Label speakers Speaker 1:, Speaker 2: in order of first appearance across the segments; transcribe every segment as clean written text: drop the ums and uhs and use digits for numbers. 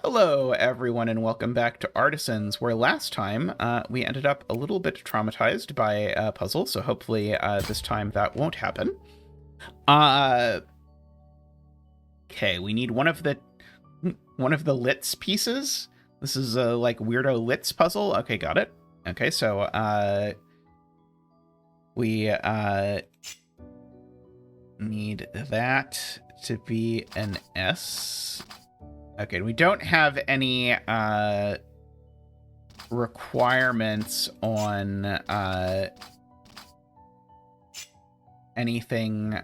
Speaker 1: Hello, everyone, and welcome back to Artisans, where last time we ended up a little bit traumatized by a puzzle, so hopefully this time that won't happen. Uh, okay, we need one of the Litz pieces. This is a like weirdo Litz puzzle. Okay, got it. Okay, so we need that to be an S. Okay, we don't have any requirements on anything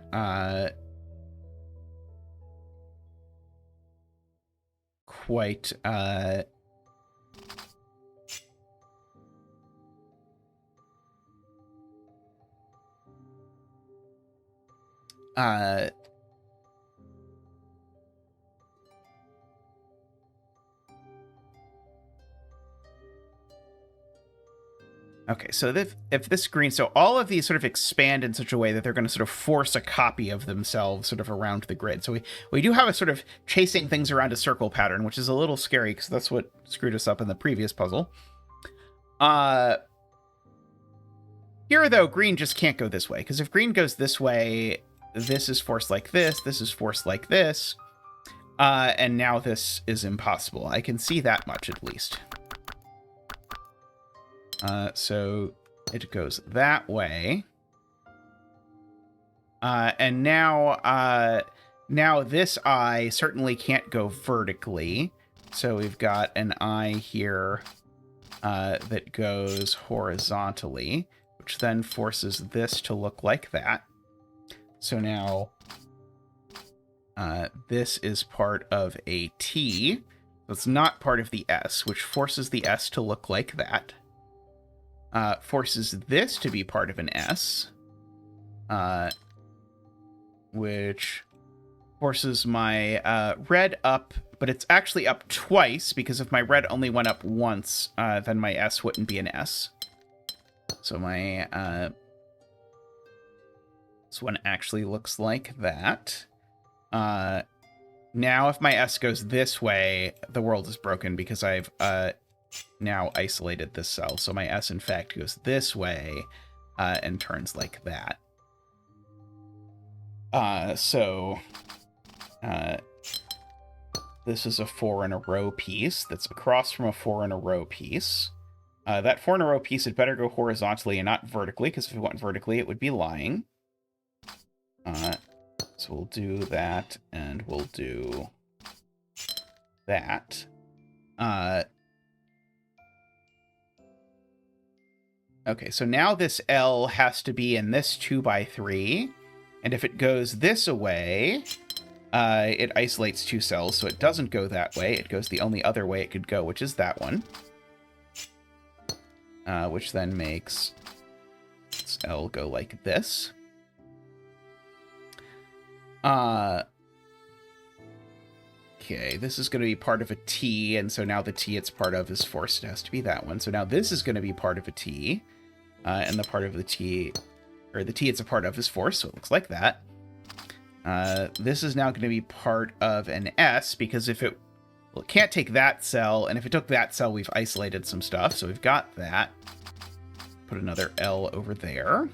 Speaker 1: quite okay, so if this green, so all of these sort of expand in such a way that they're going to sort of force a copy of themselves sort of around the grid. So we do have a sort of chasing things around a circle pattern, which is a little scary because that's what screwed us up in the previous puzzle. Here, though, green just can't go this way, because if green goes this way, this is forced like this is forced like this, and now this is impossible. I can see that much, at least. So it goes that way. And now this eye certainly can't go vertically. So we've got an eye here that goes horizontally, which then forces this to look like that. So now this is part of a T. It's not part of the S, which forces the S to look like that. Forces this to be part of an S, which forces my red up, but it's actually up twice, because if my red only went up once, then my S wouldn't be an S. So my this one actually looks like that. Now if my S goes this way, the world is broken, because I've now isolated this cell. So my S, in fact, goes this way and turns like that. This is a 4 in a row piece that's across from a 4 in a row piece. That 4 in a row piece had better go horizontally and not vertically, because if it went vertically, it would be lying. So we'll do that, and we'll do that. Okay, so now this L has to be in this 2x3, and if it goes this away, it isolates two cells, so it doesn't go that way. It goes the only other way it could go, which is that one. Which then makes this L go like this. Okay, this is going to be part of a T, and so now the T it's part of is forced. It has to be that one. So now this is going to be part of a T, and the part of the T, or the T it's a part of is forced, so it looks like that. This is now going to be part of an S, because if it, well, it can't take that cell, and if it took that cell, we've isolated some stuff, so we've got that. Put another L over there.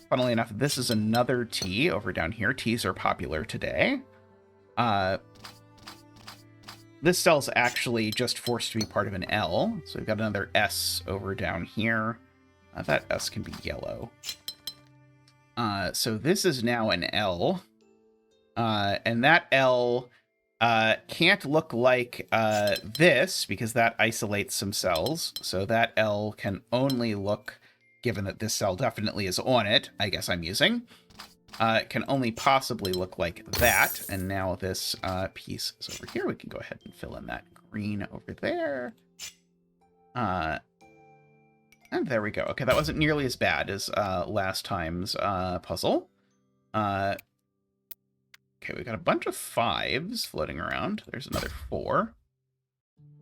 Speaker 1: Funnily enough, this is another T over down here. T's are popular today. This cell's actually just forced to be part of an L. So we've got another S over down here. That S can be yellow. So this is now an L. And that L can't look like this, because that isolates some cells. So that L can only look, given that this cell definitely is on it, I guess I'm using, it can only possibly look like that. And now this piece is over here. We can go ahead and fill in that green over there. And there we go. Okay, that wasn't nearly as bad as last time's puzzle. Okay, we got a bunch of 5s floating around. There's another 4.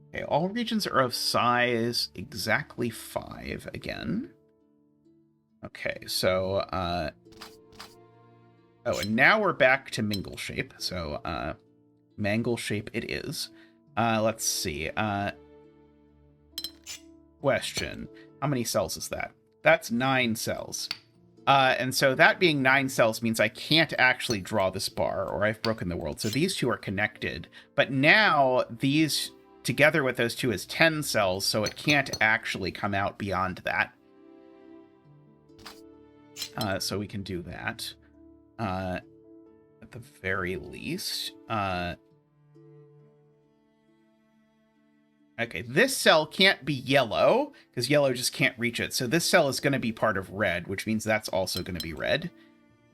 Speaker 1: Okay, all regions are of size exactly 5 again. Okay, so, oh, and now we're back to Mingle shape. So, Mangle shape it is. Let's see. Question. How many cells is that? That's 9 cells. And so that being 9 cells means I can't actually draw this bar, or I've broken the world. So these two are connected. But now these together with those two is 10 cells, so it can't actually come out beyond that. So we can do that. At the very least. Okay, this cell can't be yellow, because yellow just can't reach it. So this cell is going to be part of red, which means that's also going to be red.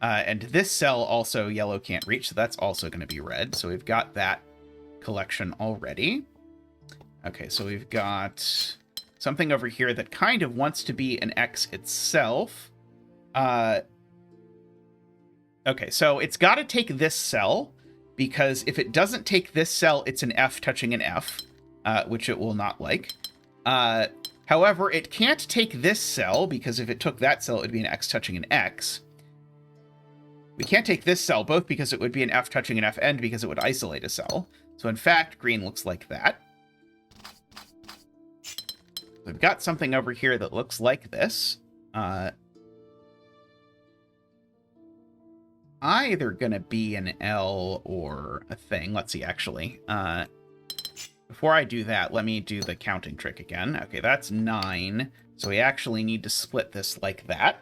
Speaker 1: And this cell also yellow can't reach, so that's also going to be red. So we've got that collection already. Okay, so we've got something over here that kind of wants to be an X itself. Okay, so it's got to take this cell, because if it doesn't take this cell, it's an F touching an F. Which it will not like. However, it can't take this cell, because if it took that cell, it would be an X touching an X. We can't take this cell, both because it would be an F touching an F, and because it would isolate a cell. So in fact, green looks like that. We've got something over here that looks like this. Either gonna be an L or a thing. Let's see, actually. Before I do that, let me do the counting trick again. Okay, that's 9. So we actually need to split this like that.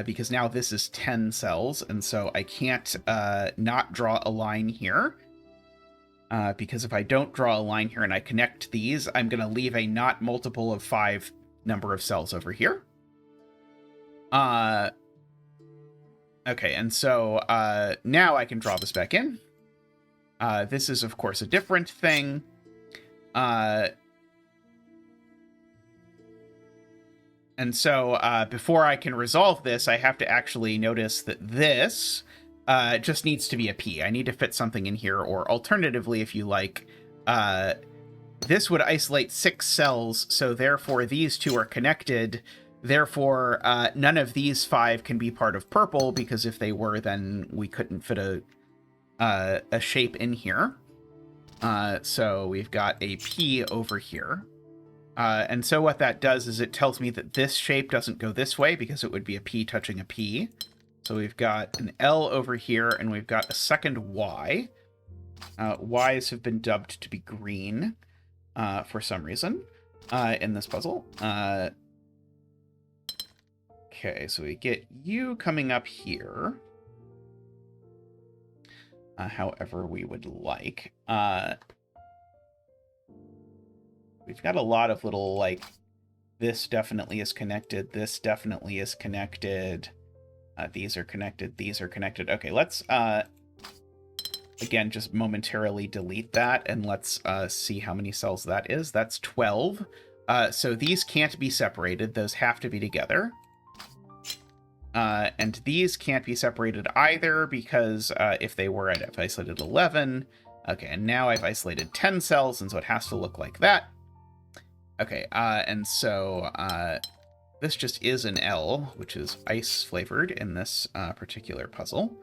Speaker 1: Because now this is 10 cells, and so I can't not draw a line here. Because if I don't draw a line here and I connect these, I'm going to leave a not multiple of 5 number of cells over here. Okay, and so now I can draw this back in. This is, of course, a different thing. And so before I can resolve this, I have to actually notice that this just needs to be a P. I need to fit something in here, or alternatively, if you like, this would isolate 6 cells, so therefore these two are connected. Therefore, none of these 5 can be part of purple, because if they were, then we couldn't fit a shape in here. So we've got a P over here. And so what that does is it tells me that this shape doesn't go this way, because it would be a P touching a P. So we've got an L over here, and we've got a second Y. Ys have been dubbed to be green for some reason in this puzzle. Okay, so we get you coming up here. However we would like. We've got a lot of little, like, this definitely is connected, this definitely is connected, these are connected, these are connected. Okay, let's, again, just momentarily delete that, and let's see how many cells that is. That's 12. So these can't be separated, those have to be together. And these can't be separated either, because if they were, I'd have isolated 11. Okay, and now I've isolated 10 cells, and so it has to look like that. Okay, and so this just is an L, which is ice flavored in this particular puzzle.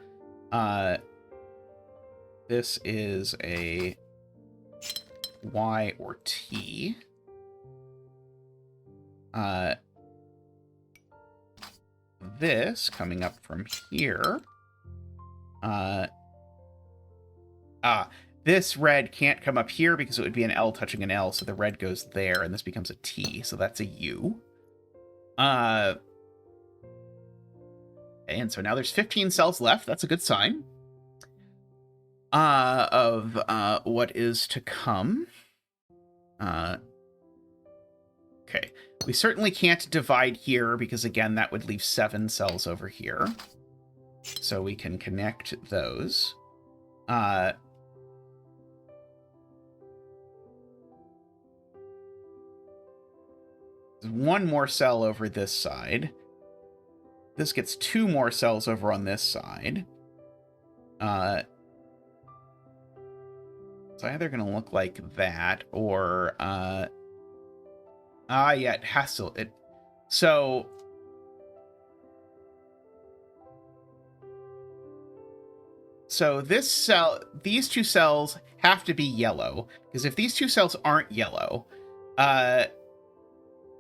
Speaker 1: This is a Y or T. This coming up from here. This red can't come up here because it would be an L touching an L, so the red goes there, and this becomes a T, so that's a U. And so now there's 15 cells left. That's a good sign of what is to come. Okay, we certainly can't divide here because, again, that would leave 7 cells over here. So we can connect those. One more cell over this side. This gets 2 more cells over on this side. It's either going to look like that or... yeah, it has to... So... So this cell, these two cells have to be yellow, because if these two cells aren't yellow, oh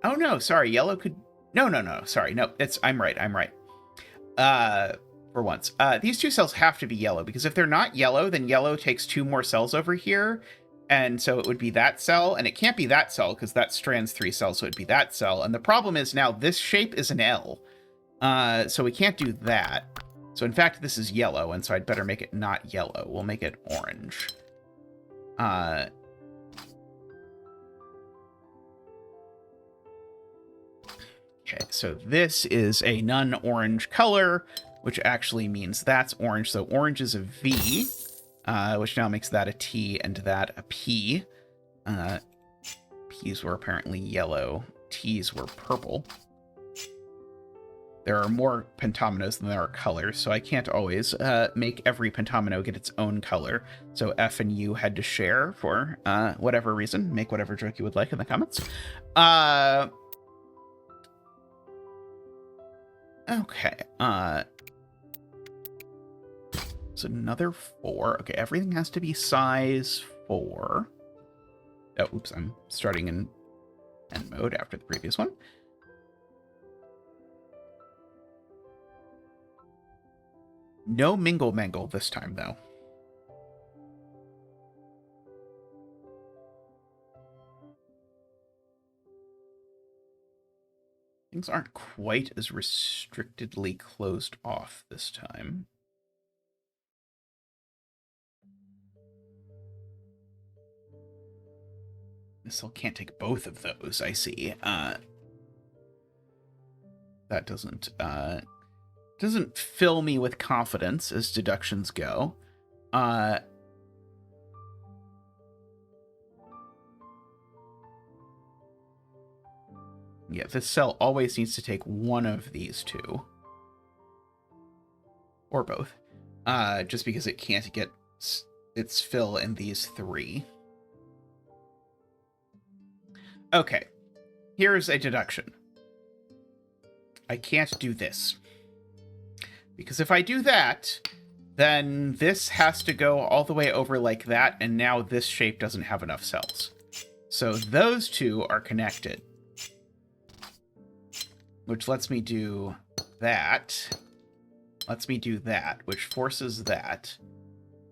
Speaker 1: no, sorry, yellow could, no, sorry, no, I'm right. For once, these two cells have to be yellow, because if they're not yellow, then yellow takes 2 more cells over here, and so it would be that cell, and it can't be that cell, because that strands 3 cells, so it'd be that cell, and the problem is now this shape is an L, so we can't do that. So in fact, this is yellow, and so I'd better make it not yellow. We'll make it orange. Okay, so this is a non-orange color, which actually means that's orange. So orange is a V, which now makes that a T and that a P. P's were apparently yellow. T's were purple. There are more pentominoes than there are colors, so I can't always make every pentomino get its own color. So F and U had to share for whatever reason. Make whatever joke you would like in the comments. Okay. So another 4. Okay, everything has to be size 4. Oh, oops, I'm starting in end mode after the previous one. No Mingle Mangle this time, though. Things aren't quite as restrictedly closed off this time. This cell can't take both of those, I see. That doesn't fill me with confidence as deductions go. Yeah, this cell always needs to take one of these two. Or both. Just because it can't get its fill in these 3. Okay. Here's a deduction. I can't do this. Because if I do that, then this has to go all the way over like that, and now this shape doesn't have enough cells. So those two are connected. Which lets me do that. Lets me do that, which forces that.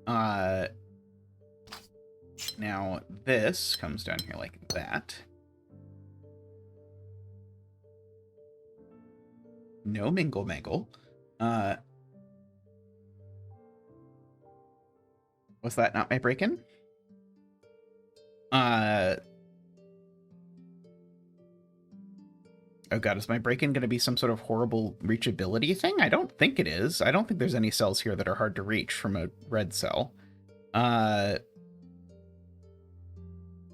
Speaker 1: Now this comes down here like that. No Mingle Mangle. Was that not my break-in? Oh god, is my break-in going to be some sort of horrible reachability thing? I don't think it is. I don't think there's any cells here that are hard to reach from a red cell.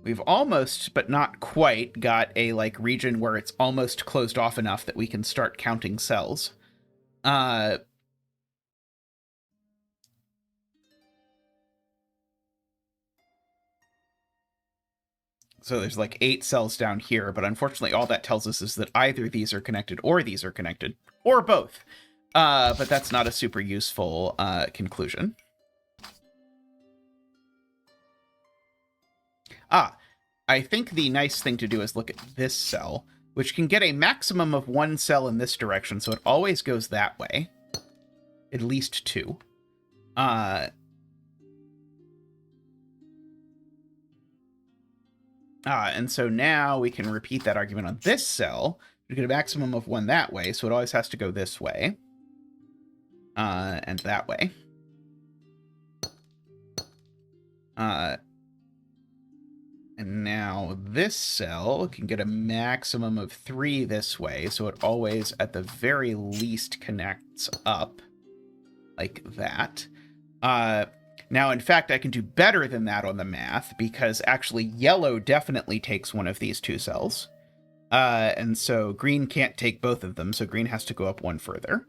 Speaker 1: We've almost, but not quite, got a like region where it's almost closed off enough that we can start counting cells. So there's like 8 cells down here, but unfortunately all that tells us is that either these are connected, or both. But that's not a super useful conclusion. I think the nice thing to do is look at this cell, which can get a maximum of 1 cell in this direction, so it always goes that way. At least 2. And so now we can repeat that argument on this cell. We get a maximum of 1 that way, so it always has to go this way. And that way. And now this cell can get a maximum of 3 this way, so it always, at the very least, connects up. Like that. Now, in fact, I can do better than that on the math, because actually yellow definitely takes one of these 2 cells. And so green can't take both of them, so green has to go up 1 further.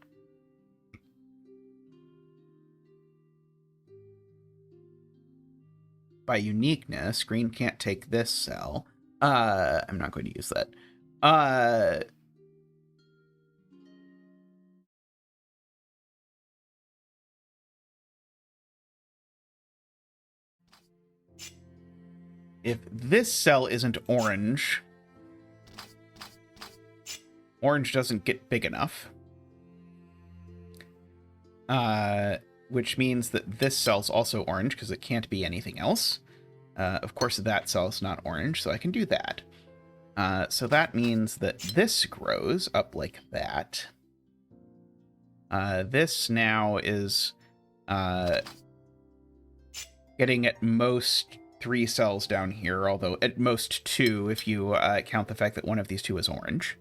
Speaker 1: By uniqueness, green can't take this cell. I'm not going to use that. if this cell isn't orange, orange doesn't get big enough. Which means that this cell's also orange because it can't be anything else. Of course, that cell's not orange, so I can do that. So that means that this grows up like that. This now is getting at most 3 cells down here, although at most 2 if you count the fact that one of these 2 is orange.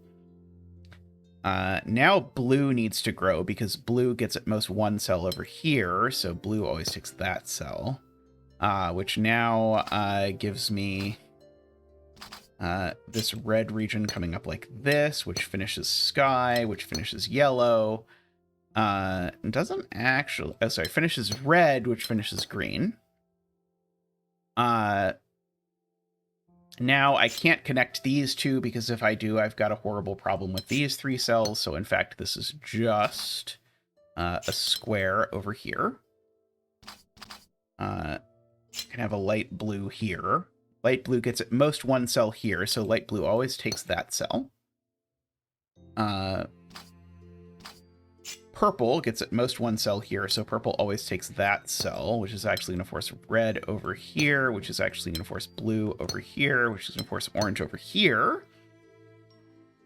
Speaker 1: Now blue needs to grow because blue gets at most 1 cell over here, so blue always takes that cell, which now gives me this red region coming up like this, which finishes sky, which finishes yellow, doesn't actually, oh sorry, finishes red, which finishes green. Now I can't connect these 2 because if I do, I've got a horrible problem with these 3 cells. So in fact, this is just a square over here. Can have a light blue here. Light blue gets at most 1 cell here, so light blue always takes that cell. Purple gets at most 1 cell here, so purple always takes that cell, which is actually going to force red over here, which is actually going to force blue over here, which is going to force orange over here.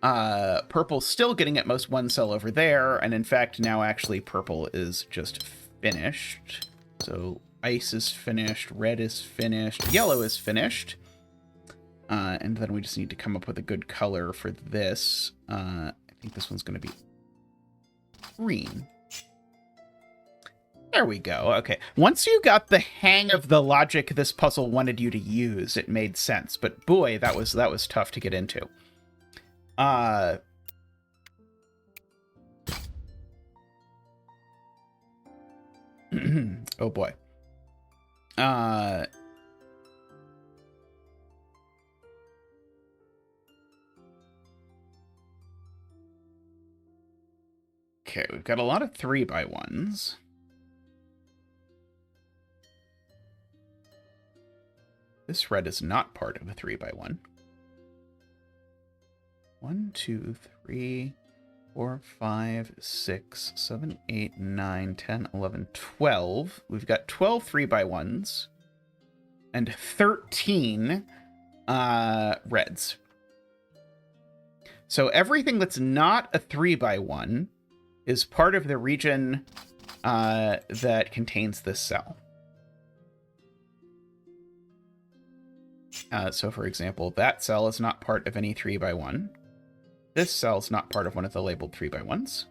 Speaker 1: Purple's still getting at most 1 cell over there, and in fact, now actually purple is just finished. So ice is finished, red is finished, yellow is finished. And then we just need to come up with a good color for this. I think this one's going to be green. There we go. Okay. Once you got the hang of the logic this puzzle wanted you to use, it made sense. But boy, that was tough to get into. Oh boy. Okay, we've got a lot of 3x1s. This red is not part of a 3x1. 1, 2, 3, 4, 5, 6, 7, 8, 9, 10, 11, 12. We've got 12 3x1s and 13 reds. So everything that's not a 3x1 is part of the region that contains this cell. So for example, that cell is not part of any 3x1. This cell is not part of one of the labeled 3x1s.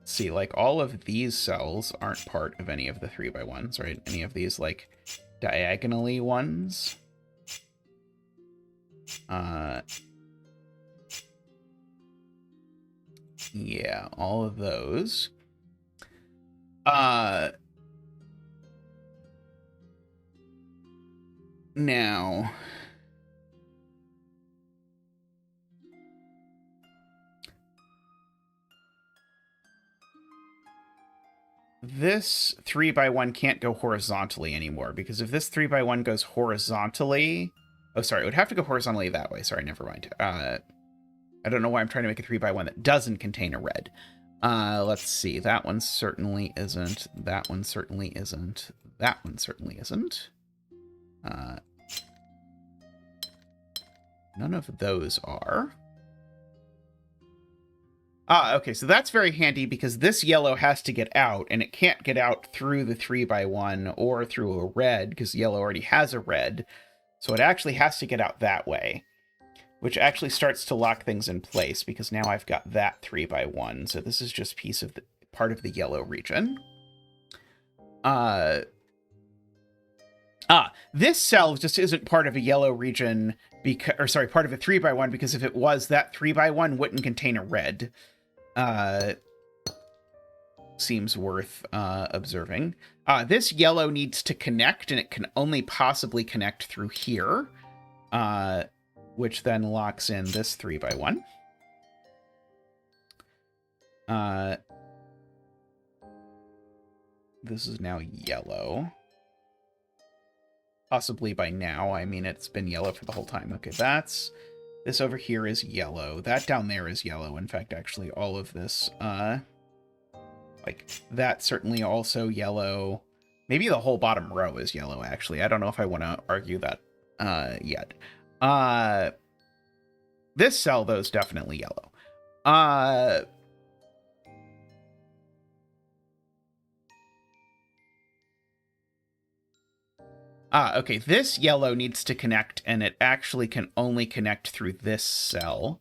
Speaker 1: See, like all of these cells aren't part of any of the 3x1s, right? Any of these like diagonally ones. Yeah, all of those. Now, this 3x1 can't go horizontally anymore, because if this 3x1 goes horizontally... Oh, sorry, it would have to go horizontally that way. Sorry, never mind. I don't know why I'm trying to make a 3x1 that doesn't contain a red. Let's see. That one certainly isn't. That one certainly isn't. That one certainly isn't. None of those are. Okay, so that's very handy because this yellow has to get out, and it can't get out through the 3x1 or through a red because yellow already has a red. So it actually has to get out that way, which actually starts to lock things in place because now I've got that 3x1. So this is just part of the yellow region. This cell just isn't part of a yellow region part of a 3x1 because if it was, that 3x1 wouldn't contain a red. Seems worth observing. This yellow needs to connect, and it can only possibly connect through here, which then locks in this 3x1. This is now yellow. possibly by now. I mean, it's been yellow for the whole time. Okay, this over here is yellow. That down there is yellow. In fact, actually, all of this, like, that's certainly also yellow. Maybe the whole bottom row is yellow, actually. I don't know if I want to argue that yet. This cell, though, is definitely yellow. Okay, this yellow needs to connect, and it actually can only connect through this cell.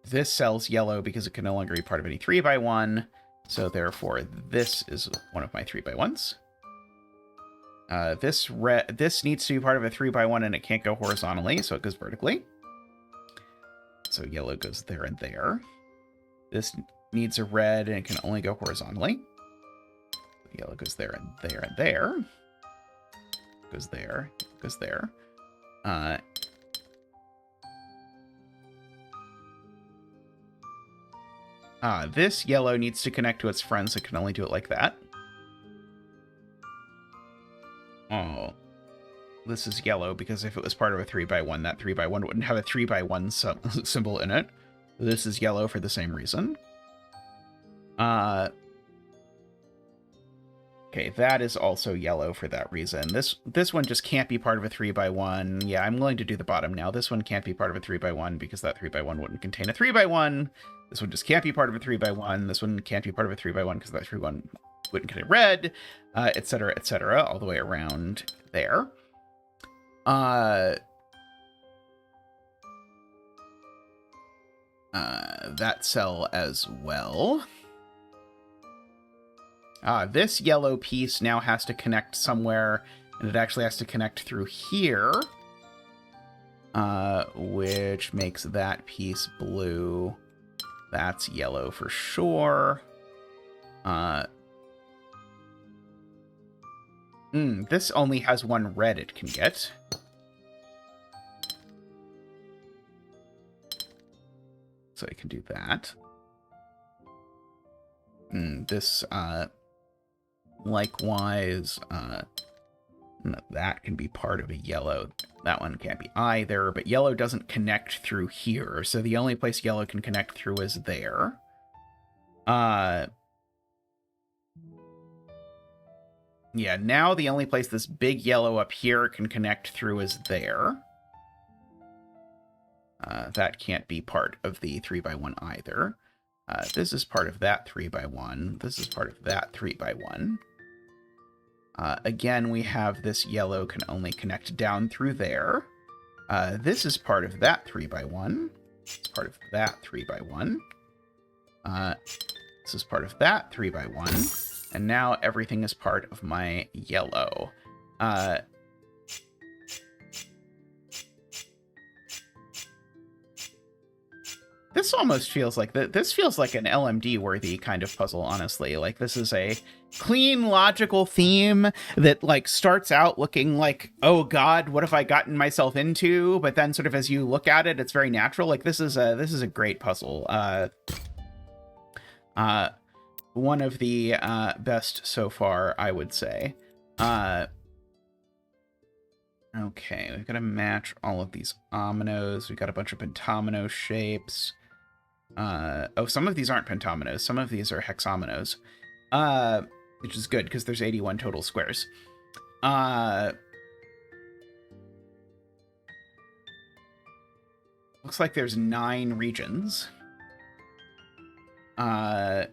Speaker 1: This cell's yellow because it can no longer be part of any 3x1, so therefore this is one of my 3x1s. This needs to be part of a 3x1, and it can't go horizontally, so it goes vertically. So yellow goes there and there. This needs a red, and it can only go horizontally. Yellow goes there and there and there. Goes there, goes there. This yellow needs to connect to its friends. It can only do it like that. Oh. This is yellow because if it was part of a 3x1, that 3x1 wouldn't have a 3x1 symbol in it. This is yellow for the same reason. Okay, that is also yellow for that reason. This one just can't be part of a 3x1. Yeah, I'm willing to do the bottom now. This one can't be part of a 3x1 because that 3x1 wouldn't contain a 3x1. This one just can't be part of a 3x1. This one can't be part of a 3x1 because that 3x1 wouldn't contain red, etc., etc., all the way around there. That cell as well. This yellow piece now has to connect somewhere, and it actually has to connect through here, which makes that piece blue. That's yellow for sure. This only has one red it can get. So it can do that. This, likewise, that can be part of a yellow. That one can't be either, but yellow doesn't connect through here, so the only place yellow can connect through is there. Yeah, now the only place this big yellow up here can connect through is there. That can't be part of the 3x1 either. This is part of that 3x1. This is part of that 3x1. Again, we have this yellow can only connect down through there. This is part of that 3x1. It's part of that 3x1. This is part of that 3x1. And now everything is part of my yellow. This almost feels like this feels like an LMD worthy kind of puzzle, honestly. Like, this is a clean, logical theme that like starts out looking like, oh god, what have I gotten myself into? But then sort of as you look at it, it's very natural. Like, this is a great puzzle. One of the best so far, I would say. Okay, we've got to match all of these ominoes. We've got a bunch of pentomino shapes. Oh, some of these aren't pentominos. Some of these are hexominos. Which is good, because there's 81 total squares. Looks like there's 9 regions. 8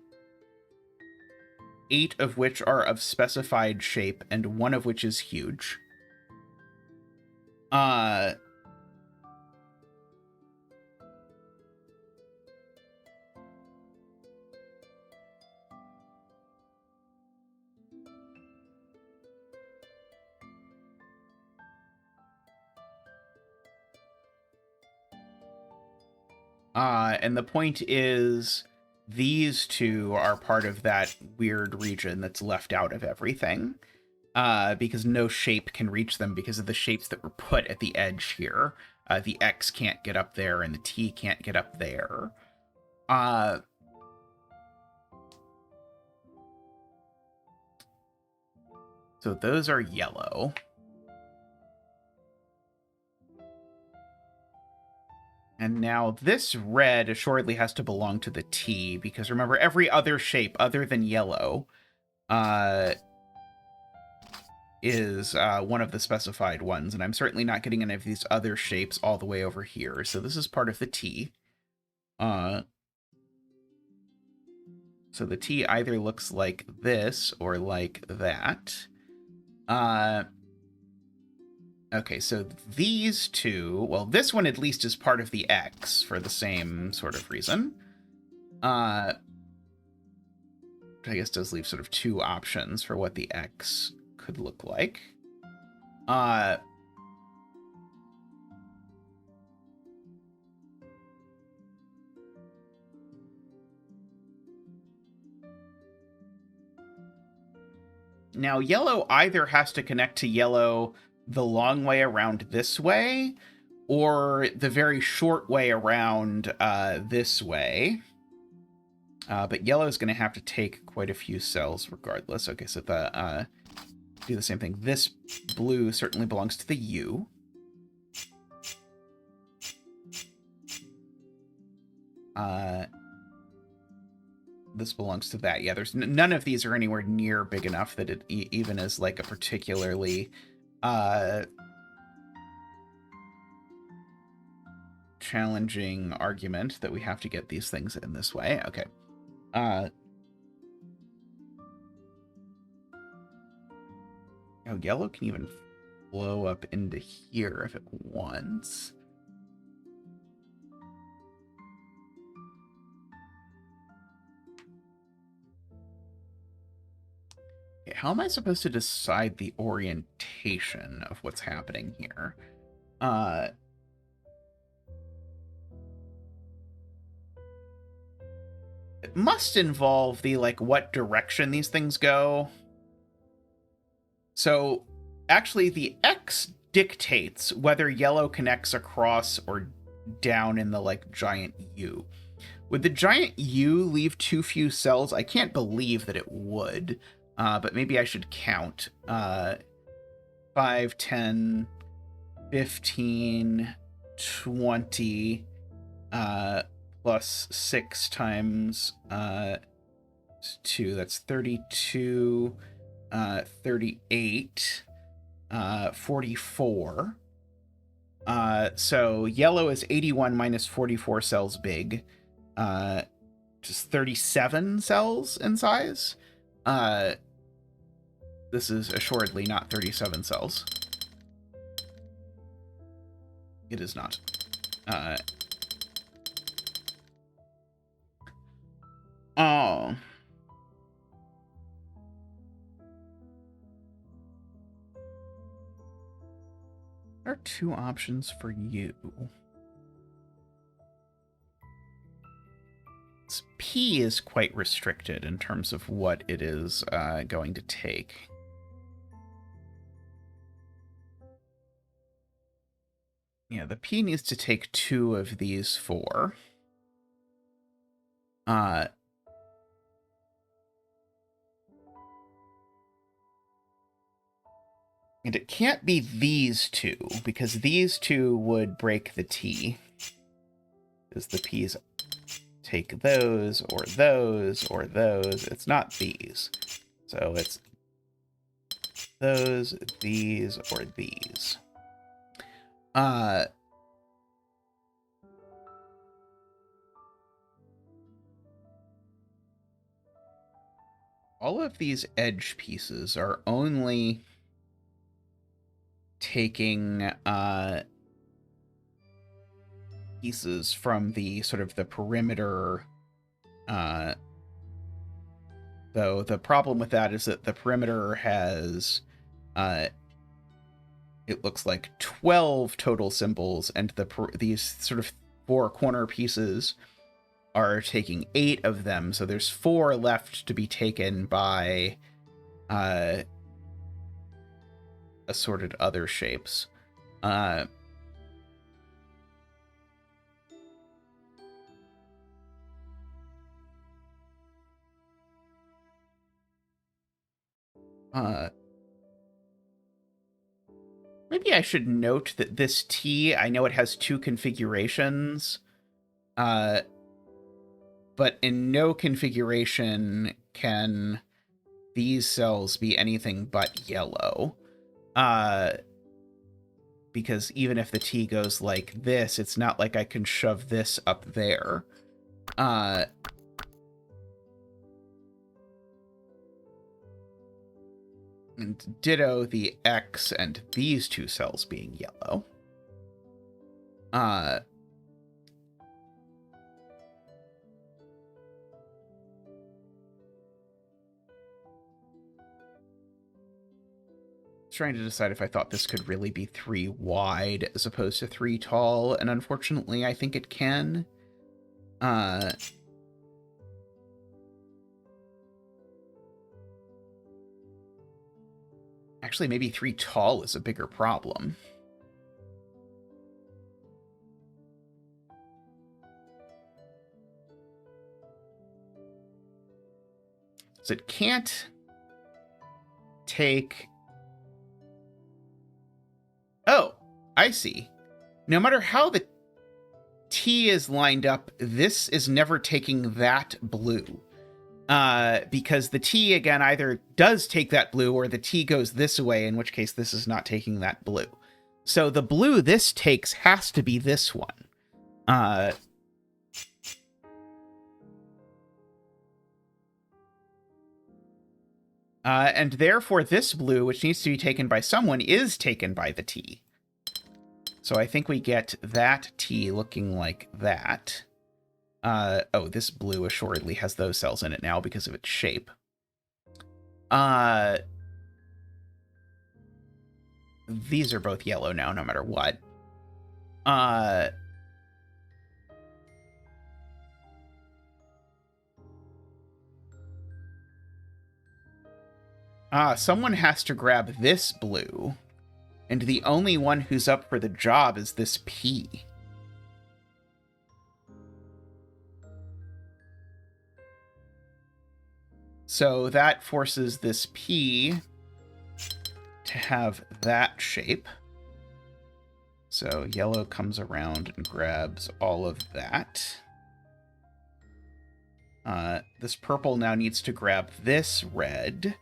Speaker 1: of which are of specified shape, and 1 of which is huge. And the point is, these two are part of that weird region that's left out of everything. Because no shape can reach them because of the shapes that were put at the edge here. The X can't get up there, and the T can't get up there. So those are yellow. And now this red assuredly has to belong to the T, because remember, every other shape other than yellow is one of the specified ones, and I'm certainly not getting any of these other shapes all the way over here. So this is part of the T. So the T either looks like this or like that. Okay, so these two, well, this one at least is part of the X for the same sort of reason. I guess does leave sort of two options for what the X could look like. Now, yellow either has to connect to yellow the long way around this way, or the very short way around this way. But yellow is going to have to take quite a few cells regardless. Okay, so the do the same thing. This blue certainly belongs to the U. This belongs to that. Yeah, there's none of these are anywhere near big enough that it even is like a particularly challenging argument that we have to get these things in this way. Okay. Oh, yellow can even flow up into here if it wants. Okay, how am I supposed to decide the orientation of what's happening here? It must involve the, like, what direction these things go. So, actually, the X dictates whether yellow connects across or down in the, like, giant U. Would the giant U leave too few cells? I can't believe that it would, but maybe I should count. 5, 10, 15, 20, plus 6 times 2. That's 32, 38, 44. So yellow is 81 minus 44 cells big. Just 37 cells in size. This is assuredly not 37 cells. It is not. Oh. There are two options for you. This P is quite restricted in terms of what it is going to take. Yeah, the P needs to take 2 of these 4. And it can't be these 2, because these 2 would break the T. Because the P's take those, or those, or those. It's not these. So it's those, these, or these. All of these edge pieces are only taking pieces from the sort of the perimeter. Though the problem with that is that the perimeter has it looks like 12 total symbols, and these sort of 4 corner pieces are taking 8 of them, so there's 4 left to be taken by assorted other shapes. Maybe I should note that this T, I know it has two configurations, but in no configuration can these cells be anything but yellow. Because even if the T goes like this, it's not like I can shove this up there. And ditto the X and these two cells being yellow. Trying to decide if I thought this could really be 3 wide as opposed to 3 tall, and unfortunately I think it can. Actually, maybe 3 tall is a bigger problem. So it can't take... Oh, I see. No matter how the T is lined up, this is never taking that blue. Because the T, again, either does take that blue or the T goes this way, in which case this is not taking that blue. So the blue this takes has to be this one. And therefore this blue, which needs to be taken by someone, is taken by the T. So I think we get that T looking like that. Oh, this blue assuredly has those cells in it now because of its shape. These are both yellow now, no matter what. Someone has to grab this blue, and the only one who's up for the job is this P. So that forces this P to have that shape. So yellow comes around and grabs all of that. This purple now needs to grab this red.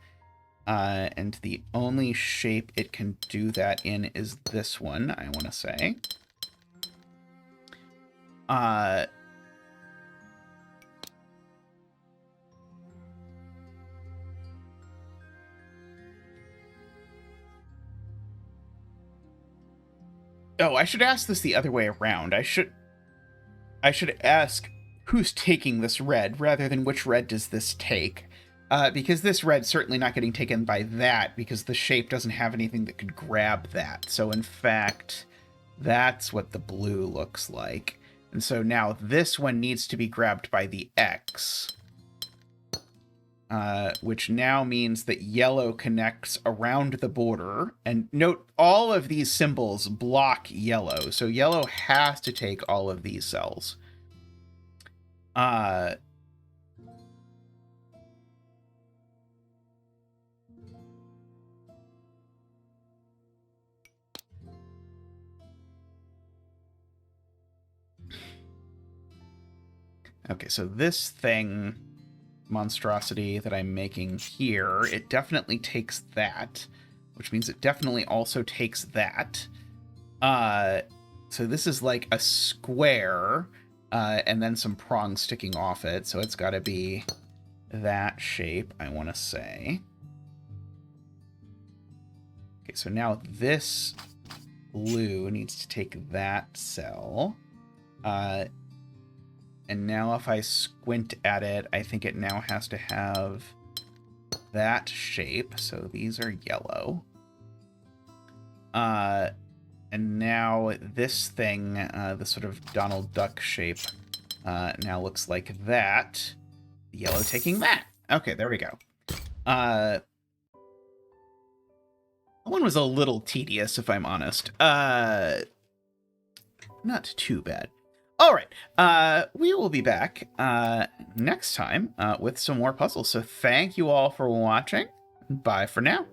Speaker 1: And the only shape it can do that in is this one, I want to say. Oh, I should ask this the other way around. I should ask who's taking this red rather than which red does this take. Because this red's certainly not getting taken by that because the shape doesn't have anything that could grab that. So in fact, that's what the blue looks like. And so now this one needs to be grabbed by the X. Which now means that yellow connects around the border. And note, all of these symbols block yellow. So yellow has to take all of these cells. Okay, so this thing, monstrosity that I'm making here, it definitely takes that, which means it definitely also takes that. So this is like a square, and then some prongs sticking off it, so it's got to be that shape, I want to say. Okay, so now this blue needs to take that cell. And now if I squint at it, I think it now has to have that shape. So these are yellow. And now this thing, the sort of Donald Duck shape, now looks like that. Yellow taking that. Okay, there we go. That one was a little tedious, if I'm honest. Not too bad. All right, we will be back next time with some more puzzles. So thank you all for watching. Bye for now.